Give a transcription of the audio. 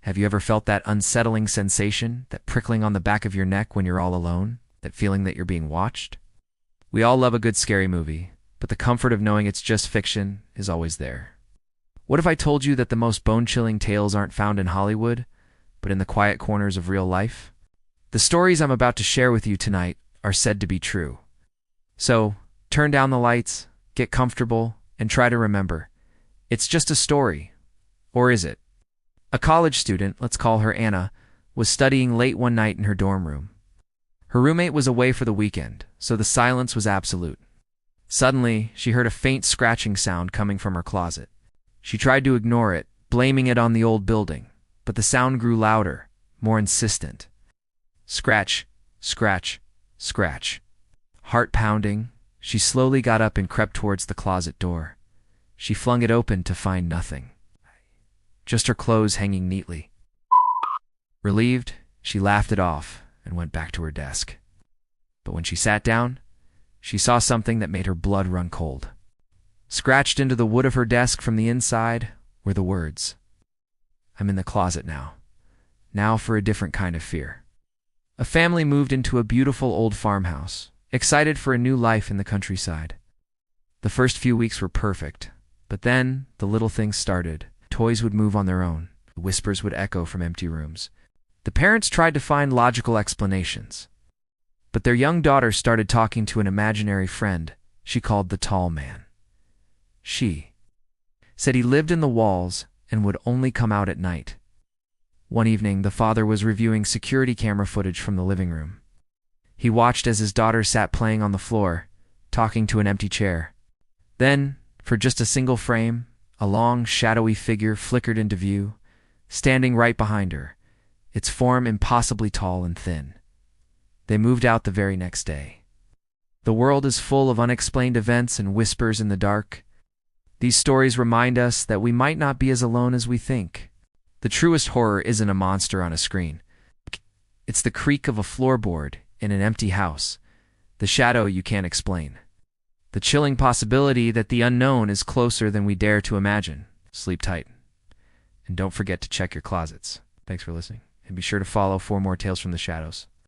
Have you ever felt that unsettling sensation, that prickling on the back of your neck when you're all alone, that feeling that you're being watched? We all love a good scary movie, but the comfort of knowing it's just fiction is always there. What if I told you that the most bone-chilling tales aren't found in Hollywood, but in the quiet corners of real life? The stories I'm about to share with you tonight are said to be true. So, turn down the lights, get comfortable, and try to remember, it's just a story. Or is it? A college student, let's call her Anna, was studying late one night in her dorm room. Her roommate was away for the weekend, so the silence was absolute. Suddenly, she heard a faint scratching sound coming from her closet. She tried to ignore it, blaming it on the old building, but the sound grew louder, more insistent. Scratch, scratch, scratch. Heart pounding, she slowly got up and crept towards the closet door. She flung it open to find nothing. Just her clothes hanging neatly. Relieved, she laughed it off and went back to her desk. But when she sat down, she saw something that made her blood run cold. Scratched into the wood of her desk from the inside were the words, "I'm in the closet now. Now for a different kind of fear." A family moved into a beautiful old farmhouse, excited for a new life in the countryside. The first few weeks were perfect, but then the little things started. Toys would move on their own. Whispers would echo from empty rooms. The parents tried to find logical explanations. But their young daughter started talking to an imaginary friend she called the Tall Man. She said he lived in the walls and would only come out at night. One evening, the father was reviewing security camera footage from the living room. He watched as his daughter sat playing on the floor, talking to an empty chair. Then, for just a single frame, a long, shadowy figure flickered into view, standing right behind her, its form impossibly tall and thin. They moved out the very next day. The world is full of unexplained events and whispers in the dark. These stories remind us that we might not be as alone as we think. The truest horror isn't a monster on a screen. It's the creak of a floorboard in an empty house, the shadow you can't explain. The chilling possibility that the unknown is closer than we dare to imagine. Sleep tight. And don't forget to check your closets. Thanks for listening. And be sure to follow for more Tales from the Shadows.